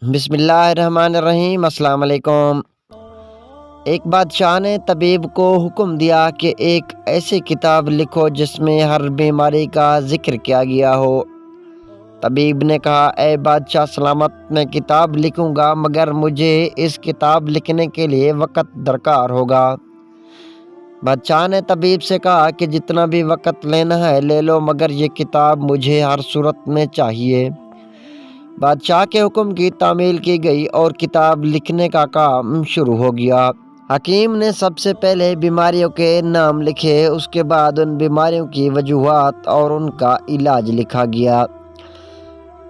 बिस्मिल्लाहिर्रहमानिर्रहीम। अस्सलाम वालेकुम। एक बादशाह ने तबीब को हुक्म दिया कि एक ऐसी किताब लिखो जिसमें हर बीमारी का जिक्र किया गया हो। तबीब ने कहा, ए बादशाह सलामत, मैं किताब लिखूंगा, मगर मुझे इस किताब लिखने के लिए वक़्त दरकार होगा। बादशाह ने तबीब से कहा कि जितना भी वक़्त लेना है ले लो, मगर ये किताब मुझे हर सूरत में चाहिए। बादशाह के हुक्म की तामील की गई और किताब लिखने का काम शुरू हो गया। हकीम ने सबसे पहले बीमारियों के नाम लिखे, उसके बाद उन बीमारियों की वजूहात और उनका इलाज लिखा गया,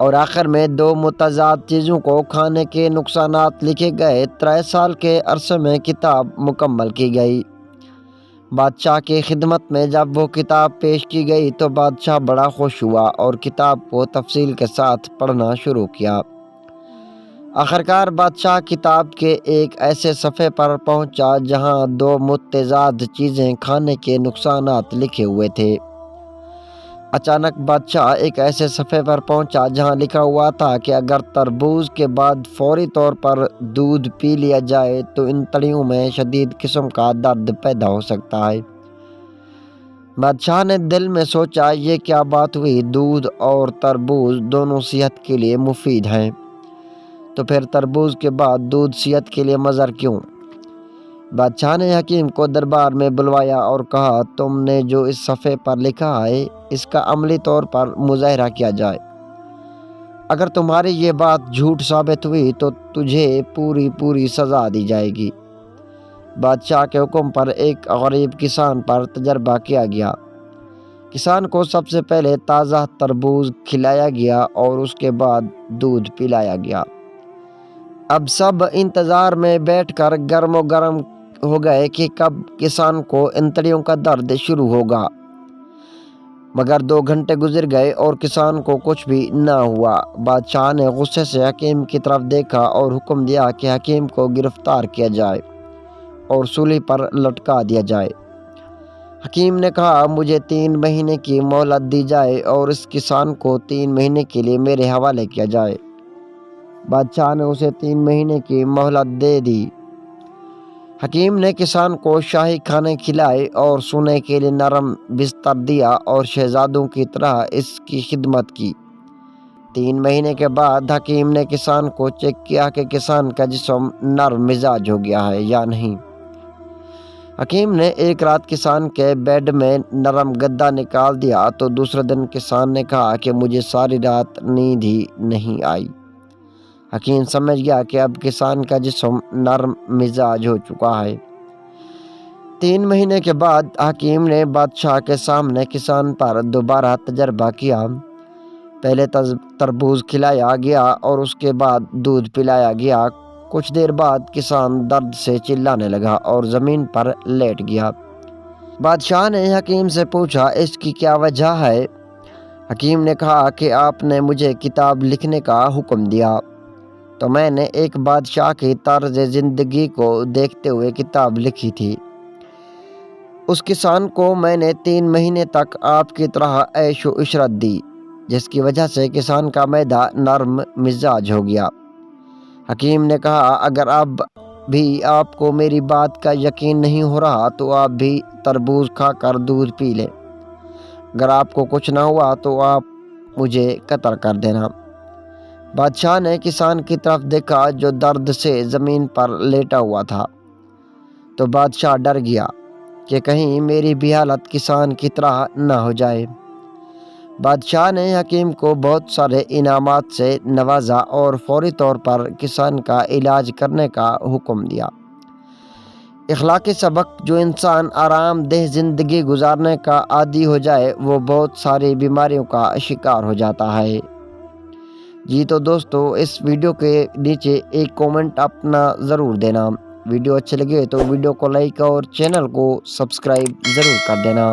और आखिर में दो मुतज़ाद चीज़ों को खाने के नुकसानात लिखे गए। 3 साल के अरसे में किताब मुकम्मल की गई। बादशाह की खिदमत में जब वो किताब पेश की गई तो बादशाह बड़ा खुश हुआ और किताब को तफसील के साथ पढ़ना शुरू किया। आखिरकार बादशाह किताब के एक ऐसे सफ़े पर पहुंचा जहां 2 मुतज़ाद चीज़ें खाने के नुकसानात लिखे हुए थे। अचानक बादशाह एक ऐसे सफ़े पर पहुंचा जहां लिखा हुआ था कि अगर तरबूज के बाद फौरी तौर पर दूध पी लिया जाए तो इन तड़ियों में शदीद किस्म का दर्द पैदा हो सकता है। बादशाह ने दिल में सोचा, ये क्या बात हुई, दूध और तरबूज दोनों सेहत के लिए मुफीद हैं, तो फिर तरबूज के बाद दूध सेहत के लिए मज़र क्यों? बादशाह ने हकीम को दरबार में बुलवाया और कहा, तुमने जो इस सफ़े पर लिखा है इसका अमली तौर पर मुज़ाहरा किया जाए। अगर तुम्हारी ये बात झूठ साबित हुई तो तुझे पूरी सज़ा दी जाएगी। बादशाह के हुक्म पर एक गरीब किसान पर तजर्बा किया गया। किसान को सबसे पहले ताज़ा तरबूज खिलाया गया और उसके बाद दूध पिलाया गया। अब सब इंतज़ार में बैठकर गर्मो गर्म हो गए कि कब किसान को इंतड़ियों का दर्द शुरू होगा, मगर 2 घंटे गुजर गए और किसान को कुछ भी ना हुआ। बादशाह ने गुस्से से हकीम की तरफ देखा और हुक्म दिया कि हकीम को गिरफ्तार किया जाए और सूली पर लटका दिया जाए। हकीम ने कहा, मुझे 3 महीने की मोहलत दी जाए और इस किसान को 3 महीने के लिए मेरे हवाले किया जाए। बादशाह ने उसे 3 महीने की मोहलत दे दी। हकीम ने किसान को शाही खाने खिलाए और सोने के लिए नरम बिस्तर दिया और शहजादों की तरह इसकी खिदमत की। 3 महीने के बाद हकीम ने किसान को चेक किया कि किसान का जिस्म नरम मिजाज हो गया है या नहीं। हकीम ने एक रात किसान के बेड में नरम गद्दा निकाल दिया तो दूसरे दिन किसान ने कहा कि मुझे सारी रात नींद ही नहीं आई। हकीम समझ गया कि अब किसान का जिस्म नरम मिजाज हो चुका है। 3 महीने के बाद हकीम ने बादशाह के सामने किसान पर दोबारा तजर्बा किया। पहले तरबूज खिलाया गया और उसके बाद दूध पिलाया गया। कुछ देर बाद किसान दर्द से चिल्लाने लगा और ज़मीन पर लेट गया। बादशाह ने हकीम से पूछा, इसकी क्या वजह है? हकीम ने कहा कि आपने मुझे किताब लिखने का हुक्म दिया तो मैंने एक बादशाह की तर्ज ज़िंदगी को देखते हुए किताब लिखी थी। उस किसान को मैंने 3 महीने तक आपकी तरह ऐश व इशरत दी, जिसकी वजह से किसान का मैदा नरम मिजाज हो गया। हकीम ने कहा, अगर अब भी आपको मेरी बात का यकीन नहीं हो रहा तो आप भी तरबूज खाकर दूध पी लें। अगर आपको कुछ ना हुआ तो आप मुझे कत्ल कर देना। बादशाह ने किसान की तरफ देखा जो दर्द से ज़मीन पर लेटा हुआ था, तो बादशाह डर गया कि कहीं मेरी भी हालत किसान की तरह ना हो जाए। बादशाह ने हकीम को बहुत सारे इनामात से नवाजा और फौरी तौर पर किसान का इलाज करने का हुक्म दिया। इखलाकी सबक, जो इंसान आरामदेह ज़िंदगी गुजारने का आदी हो जाए वो बहुत सारी बीमारियों का शिकार हो जाता है। जी तो दोस्तों, इस वीडियो के नीचे एक कमेंट अपना ज़रूर देना। वीडियो अच्छे लगे तो वीडियो को लाइक और चैनल को सब्सक्राइब ज़रूर कर देना।